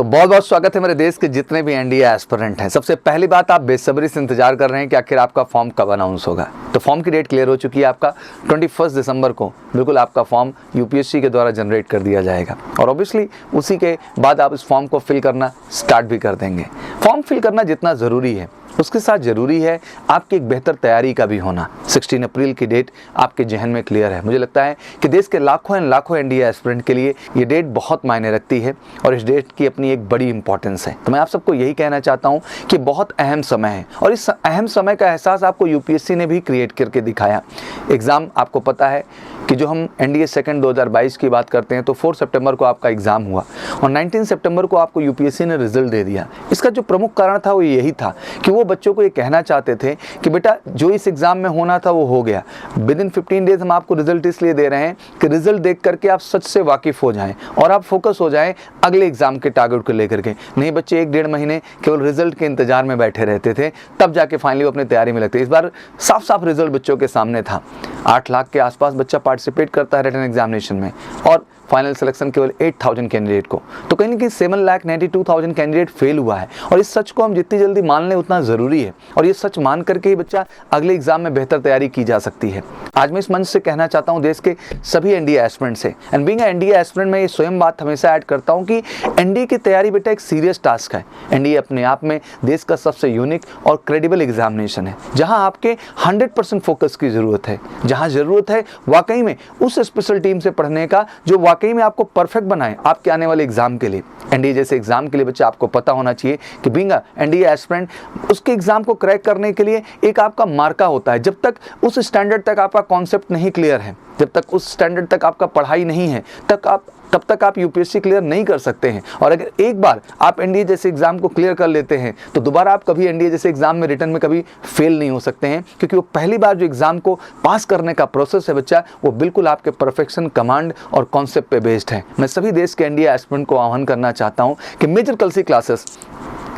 बहुत बहुत स्वागत है मेरे देश के जितने भी एनडीए एस्पिरेंट हैं। सबसे पहली बात, आप बेसब्री से इंतजार कर रहे हैं कि आखिर आपका फॉर्म कब अनाउंस होगा। तो फॉर्म की डेट क्लियर हो चुकी है। आपका 21 दिसंबर को बिल्कुल आपका फॉर्म यूपीएससी के द्वारा जनरेट कर दिया जाएगा और ऑब्वियसली उसी के बाद आप इस फॉर्म को फिल करना स्टार्ट भी कर देंगे। फॉर्म फिल करना जितना ज़रूरी है उसके साथ ज़रूरी है आपकी एक बेहतर तैयारी का भी होना। 16 अप्रैल की डेट आपके जहन में क्लियर है। मुझे लगता है कि देश के लाखों एंड लाखों एनडीए एस्पिरेंट के लिए ये डेट बहुत मायने रखती है और इस डेट की अपनी एक बड़ी इंपॉर्टेंस है। तो मैं आप सबको यही कहना चाहता हूँ कि बहुत अहम समय है और इस अहम समय का एहसास आपको यूपीएससी ने भी क्रिएट करके दिखाया। एग्ज़ाम आपको पता है कि जो हम एनडीए सेकंड 2022 की बात करते हैं तो 4 सितंबर को आपका एग्ज़ाम हुआ और 19 सितंबर को आपको यूपीएससी ने रिजल्ट दे दिया। इसका जो प्रमुख कारण था वो यही था कि वो बच्चों को ये कहना चाहते थे कि बेटा जो इस एग्ज़ाम में होना था वो हो गया। विद इन 15 डेज हम आपको रिजल्ट इसलिए दे रहे हैं कि रिजल्ट देख करके आप सच से वाकिफ़ हो जाएं और आप फोकस हो जाएं अगले एग्ज़ाम के टारगेट को लेकर के। नहीं, बच्चे 1-1.5 महीने केवल रिजल्ट के इंतजार में बैठे रहते थे, तब जाके फाइनली वो अपनी तैयारी में लगते। इस बार साफ साफ रिजल्ट बच्चों के सामने था। 8 लाख के आसपास बच्चा पार्टिसिपेट करता है रिटन एग्जामिनेशन में और फाइनल सिलेक्शन केवल 8,000 कैंडिडेट को। तो कहीं ना कहीं 7,92,000 कैंडिडेट फेल हुआ है और इस सच को हम जितनी जल्दी मान लें उतना ज़रूरी है और ये सच मान करके ही बच्चा अगले एग्जाम में बेहतर तैयारी की जा सकती है। आज मैं इस मंच से कहना चाहता हूँ देश के सभी एनडीए एस्पिरेंट से, एंड बीइंग एनडीए एस्पिरेंट मैं ये स्वयं बात हमेशा ऐड करता हूँ कि एनडीए की तैयारी बेटा एक सीरियस टास्क है। एनडीए अपने आप में देश का सबसे यूनिक और क्रेडिबल एग्जामिनेशन है जहाँ आपके 100% फोकस की ज़रूरत है, जहाँ ज़रूरत है वाकई में उस स्पेशल टीम से पढ़ने का जो वाकई में आपको परफेक्ट बनाए आपके आने वाले एग्जाम के लिए। एनडीए जैसे एग्जाम के लिए बच्चा आपको पता होना चाहिए कि बीइंग एनडीए एस्पिरेंट उसके एग्जाम को क्रैक करने के लिए एक आपका मार्का होता है। जब तक उस स्टैंडर्ड तक आपका कॉन्सेप्ट नहीं क्लियर है, जब तक उस स्टैंडर्ड तक आपका पढ़ाई नहीं है, तब तक आप यूपीएससी क्लियर नहीं कर सकते हैं। और अगर एक बार आप एनडीए जैसे एग्जाम को क्लियर कर लेते हैं तो दोबारा आप कभी एनडीए जैसे एग्जाम में रिटर्न में कभी फेल नहीं हो सकते हैं, क्योंकि वो पहली बार जो एग्जाम को पास करने का प्रोसेस है बच्चा, वो बिल्कुल आपके परफेक्शन, कमांड और कॉन्सेप्ट पे बेस्ड है। मैं सभी देश के एनडीए एस्पिरेंट को आह्वान करना चाहता हूँ कि मेजर कलसी क्लासेस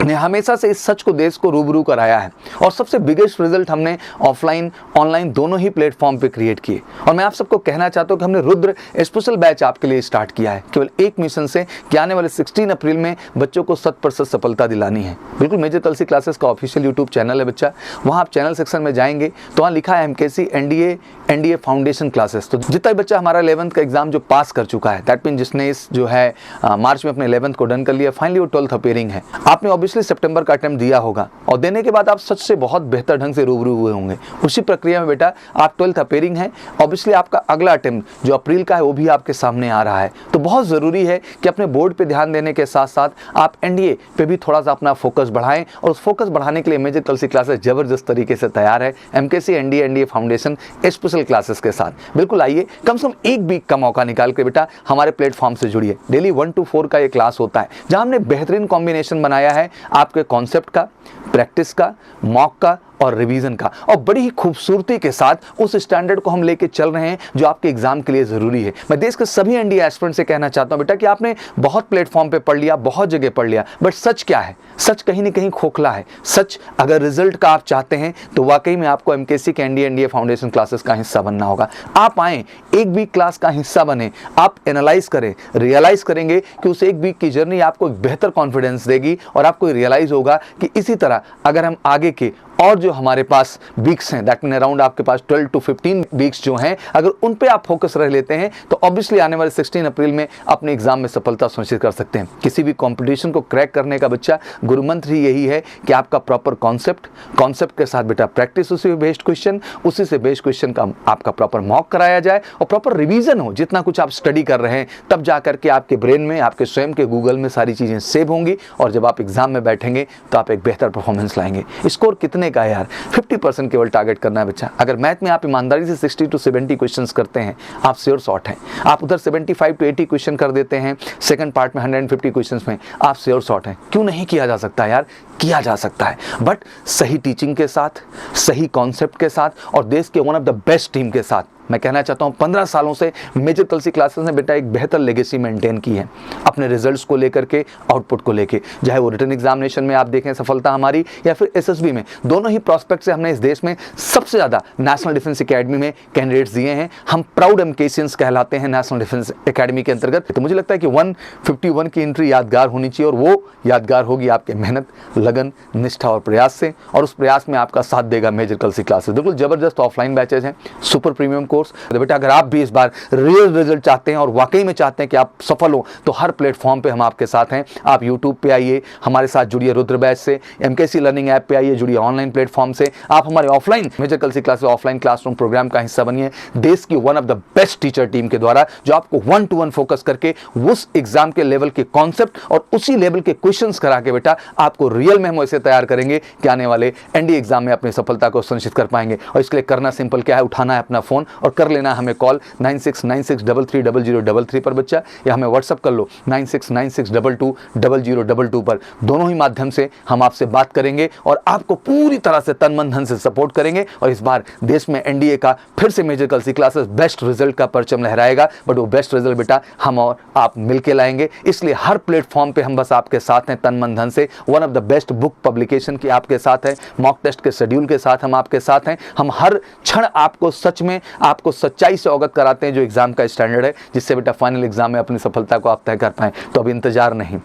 ने हमेशा से इस सच को देश को रूबरू कराया है और सबसे बिगेस्ट रिजल्ट हमने ऑफलाइन ऑनलाइन दोनों ही प्लेटफॉर्म पे क्रिएट किए। और मैं आप सबको कहना चाहता हूँ कि हमने रुद्र स्पेशल बैच आपके लिए स्टार्ट किया है केवल एक मिशन से कि आने वाले 16 अप्रैल में बच्चों को 100% सफलता दिलानी है। बिल्कुल मेजर कलसी क्लासेस का ऑफिशियल यूट्यूब चैनल है बच्चा, वहाँ आप चैनल सेक्शन में जाएंगे तो वहाँ लिखा है एमकेसी एनडीए फाउंडेशन क्लासेस। तो जितना बच्चा हमारा 11th का एग्जाम जो पास कर चुका है, दैट मीन जिसने इस जो है मार्च में अपने 11th को डन कर लिया, फाइनली वो 12th अपेयरिंग है, आपने ऑब्वियसली सितंबर का अटेम्प्ट दिया होगा और देने के बाद आप सच से बहुत बेहतर ढंग से रूबरू हुए होंगे। उसी प्रक्रिया में बेटा आप 12th अपेयरिंग है, ऑब्वियसली आपका अगला अटेम्प्ट जो अप्रैल का है वो भी आपके सामने आ रहा है। तो बहुत ज़रूरी है कि अपने बोर्ड पे ध्यान देने के साथ साथ आप एनडीए पे भी थोड़ा सा अपना फोकस बढ़ाएं और उस फोकस बढ़ाने के लिए मेजर कलसी क्लासेस ज़बरदस्त तरीके से तैयार है MKC NDA foundation special classes के साथ। बिल्कुल आइए, कम से कम एक वीक का मौका निकाल के बेटा हमारे प्लेटफॉर्म से जुड़िए। डेली 1 to 4 का ये क्लास होता है जहाँ हमने बेहतरीन कॉम्बिनेशन बनाया है आपके कॉन्सेप्ट का, प्रैक्टिस का, मॉक का और रिवीजन का, और बड़ी ही खूबसूरती के साथ उस स्टैंडर्ड को हम लेके चल रहे हैं जो आपके एग्जाम के लिए ज़रूरी है। मैं देश के सभी एनडीए एस्पिरेंट से कहना चाहता हूं बेटा कि आपने बहुत प्लेटफॉर्म पे पढ़ लिया, बहुत जगह पढ़ लिया, बट सच क्या है? सच कहीं ना कहीं खोखला है। सच अगर रिजल्ट का आप चाहते हैं तो वाकई में आपको एमकेसी के एनडीए फाउंडेशन क्लासेस का हिस्सा बनना होगा। आप आएँ, एक वीक क्लास का हिस्सा बने, आप एनालाइज करें, रियलाइज़ करेंगे कि उस एक वीक की जर्नी आपको एक बेहतर कॉन्फिडेंस देगी और आपको रियलाइज़ होगा कि इसी तरह अगर हम आगे के और जो हमारे पास वीक्स हैं, दैट मीन अराउंड आपके पास 12 to 15 वीक्स जो हैं, अगर उन पे आप फोकस रह लेते हैं तो ऑब्वियसली आने वाले 16 अप्रैल में अपने एग्जाम में सफलता सुनिश्चित कर सकते हैं। किसी भी कंपटीशन को क्रैक करने का बच्चा गुरु मंत्र ही यही है कि आपका प्रॉपर कॉन्सेप्ट के साथ बेटा प्रैक्टिस, उसी से बेस्ड क्वेश्चन, उसी से बेस्ड क्वेश्चन का आपका प्रॉपर मॉक कराया जाए और प्रॉपर रिवीजन हो। जितना कुछ आप स्टडी कर रहे हैं तब जा करके आपके ब्रेन में, आपके स्वयं के गूगल में सारी चीज़ें सेव होंगी और जब आप एग्जाम में बैठेंगे तो आप एक बेहतर परफॉर्मेंस लाएंगे। स्कोर कितने का है यार? 50% केवल टारगेट करना है बच्चा। अगर मैथ में आप ईमानदारी से 60 to 70 क्वेश्चंस करते हैं, आप श्योर शॉट हैं। आप उधर 75 to 80 क्वेश्चन कर देते हैं, सेकंड पार्ट में 150 क्वेश्चंस में, आप श्योर शॉट हैं। क्यों नहीं किया जा सकता यार? किया जा सकता है, बट सही टीचिंग के साथ, सही कॉन्सेप्ट के साथ और देश के one of the best team के साथ। मैं कहना चाहता हूँ 15 सालों से मेजर कलसी क्लासेस ने बेटा एक बेहतर लेगेसी मेंटेन की है अपने रिजल्ट्स को लेकर के, आउटपुट को लेके, चाहे वो रिटन एग्जामिनेशन में आप देखें सफलता हमारी या फिर एसएसबी में, दोनों ही प्रोस्पेक्ट से हमने इस देश में सबसे ज़्यादा नेशनल डिफेंस एकेडमी में कैंडिडेट्स दिए हैं। हम प्राउड एमकेसियंस कहलाते हैं नेशनल डिफेंस एकेडमी के अंतर्गत। तो मुझे लगता है कि 151 की एंट्री यादगार होनी चाहिए, और वो यादगार होगी आपके मेहनत, लगन, निष्ठा और प्रयास से, और उस प्रयास में आपका साथ देगा मेजर कलसी क्लासेस। बिल्कुल जबरदस्त ऑफलाइन बैचेज हैं, सुपर प्रीमियम कोर्स। तो बेटा अगर आप भी इस बार रियल रिजल्ट चाहते हैं और वाकई में चाहते हैं कि आप सफल हो, तो हर प्लेटफॉर्म पे हम आपके साथ हैं। आप यूट्यूब पे आइए, हमारे साथ जुड़िए रुद्र बैच से, एमकेसी लर्निंग ऐप पे आइए, जुड़िए ऑनलाइन प्लेटफॉर्म से। आप हमारे offline major Kalsi classes offline classroom program का हिस्सा बनिए, देश की one of the best teacher team के द्वारा, जो आपको 1-to-1 फोकस करके उस एग्जाम के लेवल के कॉन्सेप्ट और उसी लेवल के क्वेश्चंस करा के बेटा आपको रियल में हम ऐसे तैयार करेंगे कि आने वाले एनडीए एग्जाम में अपनी सफलता को सुनिश्चित कर पाएंगे। और इसके लिए करना सिंपल क्या है, उठाना है अपना फोन और कर लेना हमें कॉल 9696330033 पर बच्चा, या हमें व्हाट्सअप कर लो 9696220022 पर। दोनों ही माध्यम से हम आपसे बात करेंगे और आपको पूरी तरह से तन मन धन से सपोर्ट करेंगे। और इस बार देश में एनडीए का फिर से major Kalsi classes best result का परचम लहराएगा, बट वो बेस्ट रिजल्ट बेटा हम और आप मिलके लाएंगे। इसलिए हर प्लेटफॉर्म पे हम बस आपके साथ हैं तन मन धन से। One of the best book publication की आपके साथ है, मॉक टेस्ट के शेड्यूल के साथ हम आपके साथ हैं। हम हर क्षण आपको सच में, आपको सच्चाई से अवगत कराते हैं जो एग्जाम का स्टैंडर्ड है, जिससे बेटा फाइनल एग्जाम में अपनी सफलता को आप तय कर पाएं। तो अब इंतजार नहीं,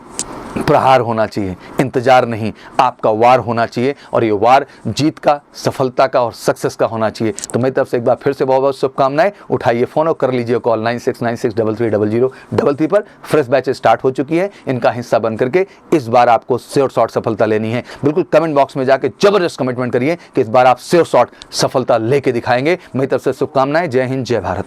प्रहार होना चाहिए, इंतजार नहीं, आपका वार होना चाहिए, और ये वार जीत का, सफलता का और सक्सेस का होना चाहिए। तो मेरी तरफ से एक बार फिर से बहुत बहुत शुभकामनाएं। उठाइए फोन और कर लीजिए कॉल 9696330033 पर। फ्रेश बैच स्टार्ट हो चुकी है, इनका हिस्सा बन करके इस बार आपको श्योर शॉर्ट सफलता लेनी है। बिल्कुल कमेंट बॉक्स में जाके जबरदस्त कमिटमेंट करिए कि इस बार आप श्योर शॉर्ट सफलता लेके दिखाएंगे। मेरी तरफ से शुभकामनाएं। जय हिंद, जय भारत।